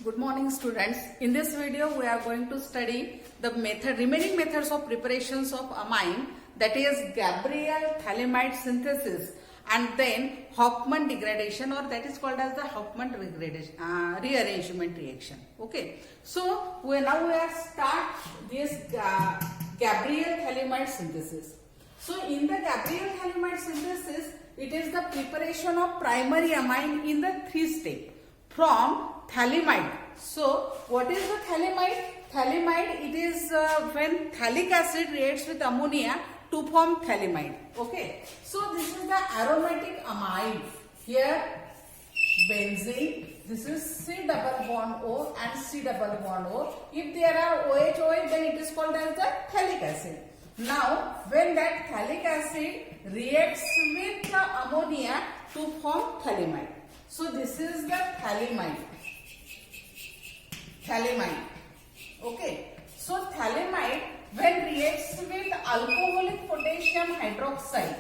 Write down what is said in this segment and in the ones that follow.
Good morning students. In this video we are going to study the remaining methods of preparations of amine, that is Gabriel Thalamide synthesis and then Hofmann degradation, or that is called as the Hofmann rearrangement reaction. Okay. So now we are start this Gabriel Thalamide synthesis. So in the Gabriel Thalamide synthesis, it is the preparation of primary amine in the 3-step from thalamide. So what is the thalamide? Thalamide, it is when phthalic acid reacts with ammonia to form thalamide. Okay. So this is the aromatic amide. Here benzene. This is C double bond O and C double bond O. If there are OH, OH, then it is called as the phthalic acid. Now, when that phthalic acid reacts with the ammonia to form thalamide. So this is the thalamide. Thalamide. Okay. So thalamide, when reacts with alcoholic potassium hydroxide,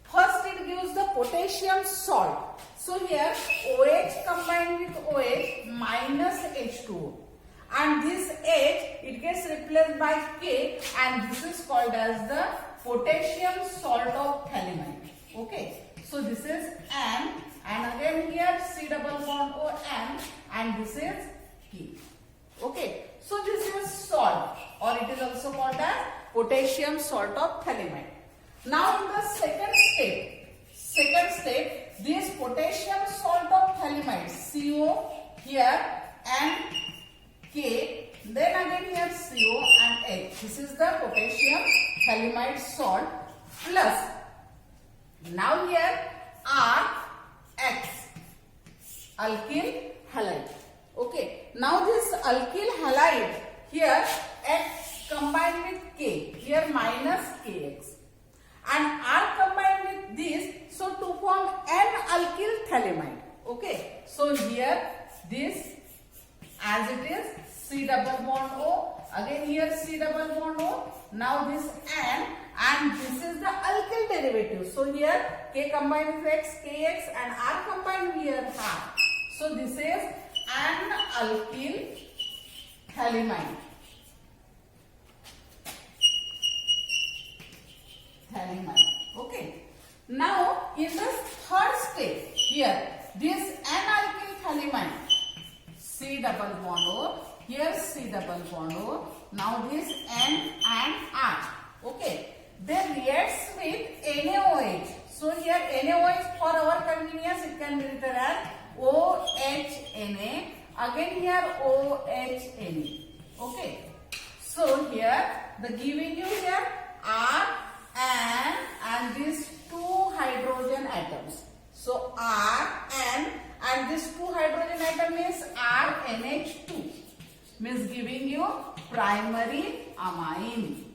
first it gives the potassium salt. So here OH combined with OH minus H2O. And this H, it gets replaced by K, and this is called as the potassium salt of thalamide. Okay. So this is N, and again here C double bond O N, and this is K. Okay. So this is salt, or it is also called as potassium salt of thalamide. Now in the second step, this potassium salt of thalamide, CO here and K, then again here CO and H. This is the potassium thalamide salt plus, now here R, X, alkyl halide. Okay. Now this alkyl halide, here X combined with K, here minus KX. And R combined with this, so to form N-alkyl thalamide. Okay. So here this as it is C double bond O, again here C double bond O, now this N, and this is the alkyl derivative. So here K combined with X, KX, and R combined here R. So this is N-alkyl thalamide. Okay. Now in the third step, here this N-alkyl thalamide, C double bond O, here C double bond O, now this N and R. Okay. They reacts with NaOH. So here NaOH, for our convenience, it can be written as OHNa, again here OHNa. Okay. So here the giving you here R and these two hydrogen atoms. So R and this two hydrogen atom is RNH2, means giving you primary amine.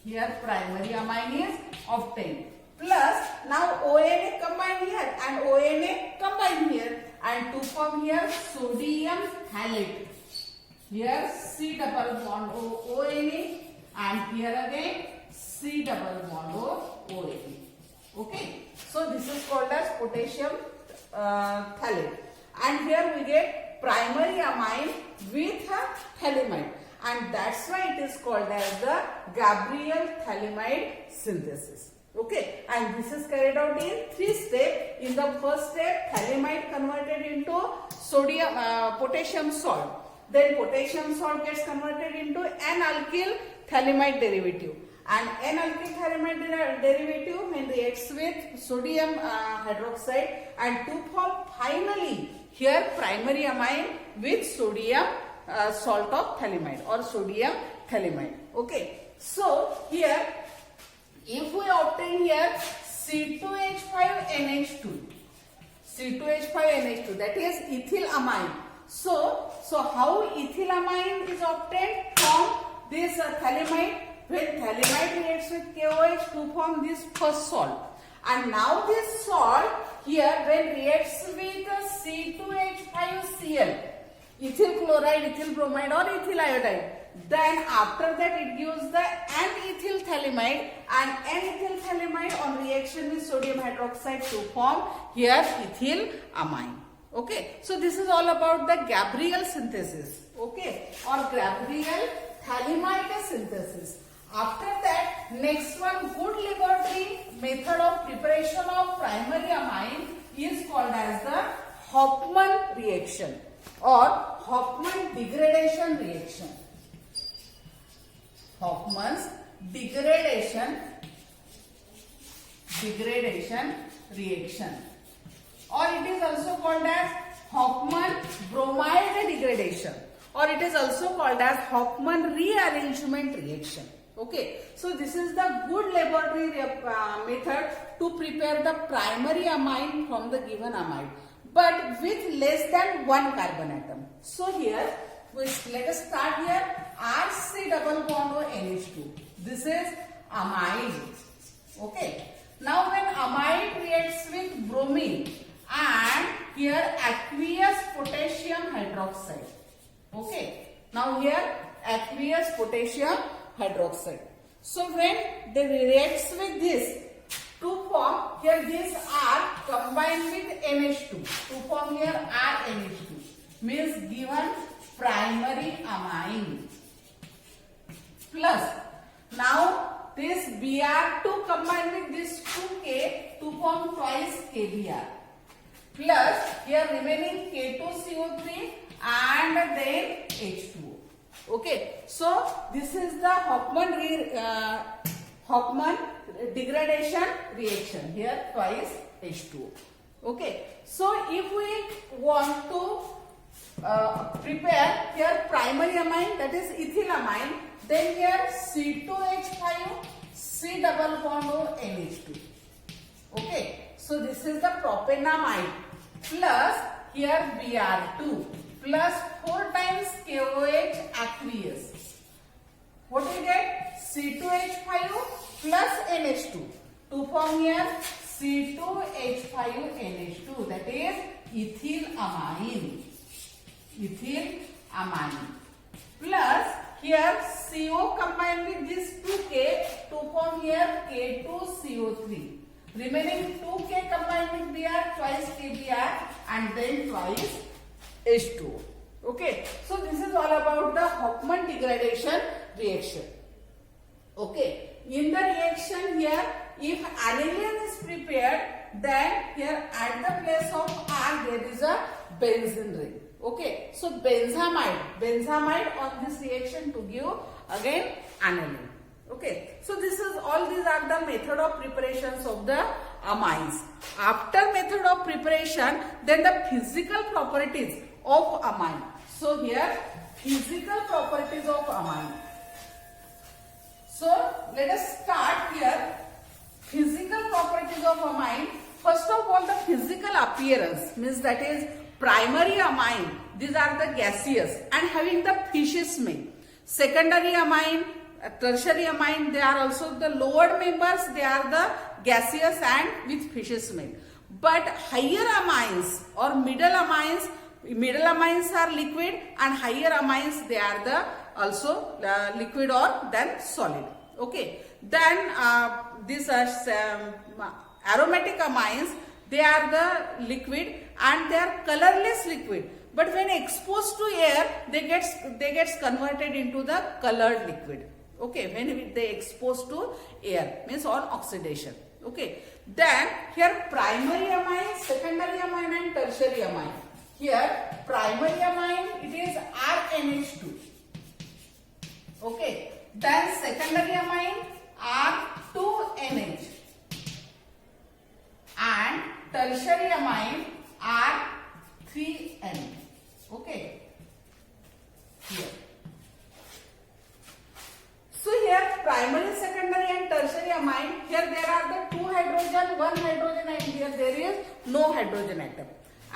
Here primary amine is obtained. Plus now ONA combined here and ONA combined here, and to form here sodium halate. Here C double bond O ONA, and here again C double bond O ONA. Okay. So this is called as potassium thalate. And here we get primary amine with thalamide. And that's why it is called as the Gabriel Thalamide synthesis. Okay. And this is carried out in 3 steps. In the first step, thalamide converted into potassium salt. Then potassium salt gets converted into N-alkyl thalamide derivative. And N-alkyl thalamide derivative when reacts with sodium hydroxide, and to form finally here primary amine with sodium salt of thalamide or sodium thalamide. Okay. So here if we obtain here C2H5NH2, C2H5NH2, that is ethyl amine. So how ethyl amine is obtained from this thalamide? When thalamide reacts with KOH to form this first salt. And now this salt here when reacts with C2H5Cl, ethyl chloride, ethyl bromide, or ethyl iodide, then after that it gives the N-ethyl thalamide, and N-ethyl thalamide on reaction with sodium hydroxide to form here ethyl amine. Okay, so this is all about the Gabriel synthesis, okay, or Gabriel Thalamide synthesis. After that, next one, good laboratory method of preparation of primary amine is called as the Hofmann reaction or Hofmann degradation reaction. Hofmann's degradation reaction, or it is also called as Hofmann bromide degradation, or it is also called as Hofmann rearrangement reaction. Okay, so this is the good laboratory method to prepare the primary amine from the given amide, but with less than one carbon atom. So here, let us start here. RC double bond O NH2. This is amide. Okay. Now when amide reacts with bromine and here aqueous potassium hydroxide. Okay. Now here aqueous potassium hydroxide. So when they reacts with this to form here, these are combined with NH2 to form here RNH2, means given primary amine, plus now this Br2 combined with this 2K to form twice KBr, plus here remaining K2CO3 and then H2O. Okay, so this is the Hofmann degradation reaction, here twice H2O. Okay, so if we want to prepare here primary amine, that is ethylamine, then here C2H5 C double bond O NH2. Okay, so this is the propanamide plus here Br2 plus 4 times KOH aqueous. What we get? C2H5 plus NH2 to form here C2H5NH2, that is ethylamine. Plus here CO combined with this 2K to form here K2CO3. Remaining 2K combined with Br, twice KBr and then twice H2O. Okay, so this is all about the Hofmann degradation reaction. Okay, in the reaction here, if aniline is prepared, then here at the place of R there is a benzene ring. Okay, so benzamide on this reaction to give again aniline. Okay, so these are the method of preparations of the amines. After method of preparation, then the physical properties of amine. So here physical properties of amine. So let us start here. Physical properties of amine. First of all, the physical appearance means that is primary amine. These are the gaseous and having the fishy smell. Secondary amine, tertiary amine, they are also the lower members. They are the gaseous and with fishy smell. But higher amines or middle amines are liquid, and higher amines they are the also liquid or then solid. Okay. Then these aromatic amines, they are the liquid and they are colorless liquid. But when exposed to air, they gets converted into the colored liquid. Okay, when they exposed to air, means on oxidation. Okay. Then here primary amine, secondary amine and tertiary amine. Here primary amine, it is RNH2. Okay. Then secondary amine R2NH and tertiary amine R3N. Okay. Here. So here primary, secondary and tertiary amine, here there are the 2 hydrogen, 1 hydrogen, and here there is no hydrogen atom.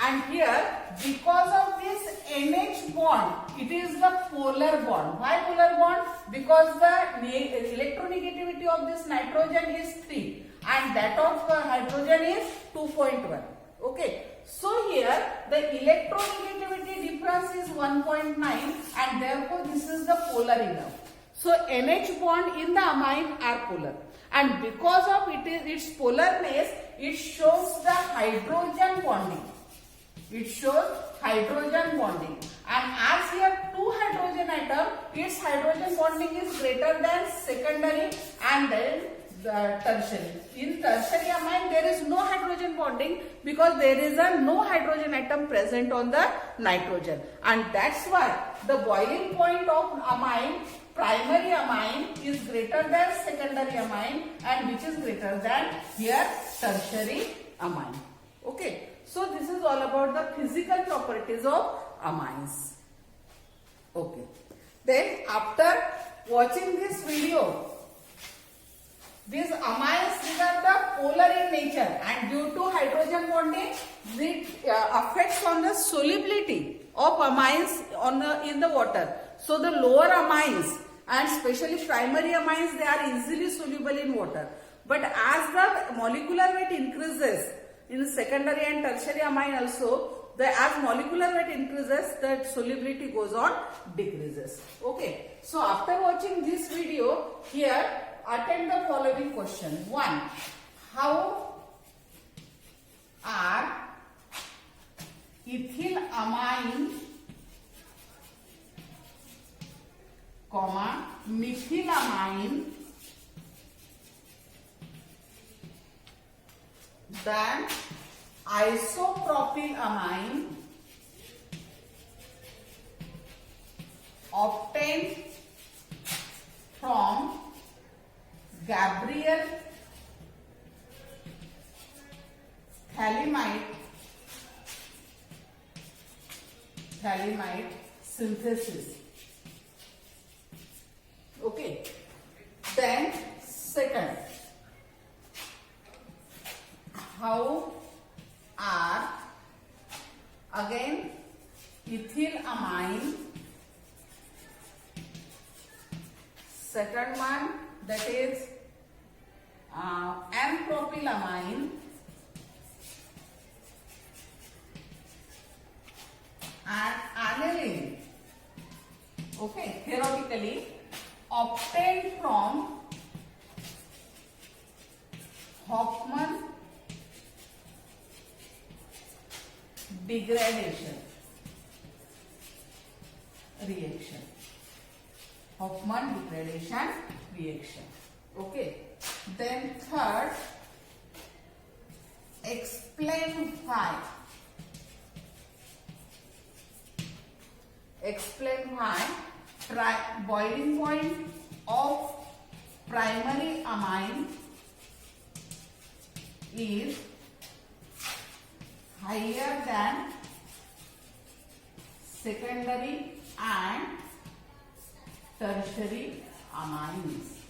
And here because of this NH bond, it is the polar bond. Why polar bond? Because the electronegativity of this nitrogen is 3 and that of hydrogen is 2.1. Okay. So here the electronegativity difference is 1.9 and therefore this is the polar enough. So NH bond in the amine are polar, and because of its polarness, it shows the hydrogen bonding. It shows hydrogen bonding. And as here two hydrogen atom, its hydrogen bonding is greater than secondary and then the tertiary. In tertiary amine, there is no hydrogen bonding because there is no hydrogen atom present on the nitrogen. And that's why the boiling point of amine, primary amine, is greater than secondary amine, and which is greater than here tertiary amine. Okay. So this is all about the physical properties of amines. Okay. Then after watching this video, these amines, these are the polar in nature, and due to hydrogen bonding, it affects on the solubility of amines in the water. So the lower amines and especially primary amines, they are easily soluble in water. But as the molecular weight increases, in secondary and tertiary amine also, as molecular weight increases, the solubility goes on decreases. Okay. So after watching this video, here attend the following question. 1. How are ethyl amine, methylamine than isopropylamine obtained from Gabriel thalamide synthesis. Okay. Then second, how are again ethyl amine, second one that is N-propylamine and aniline, okay, theoretically obtained from Hofmann degradation reaction. Hofmann degradation reaction. Okay. Then third, explain why. Explain why boiling point of primary amine is higher than secondary and tertiary amines.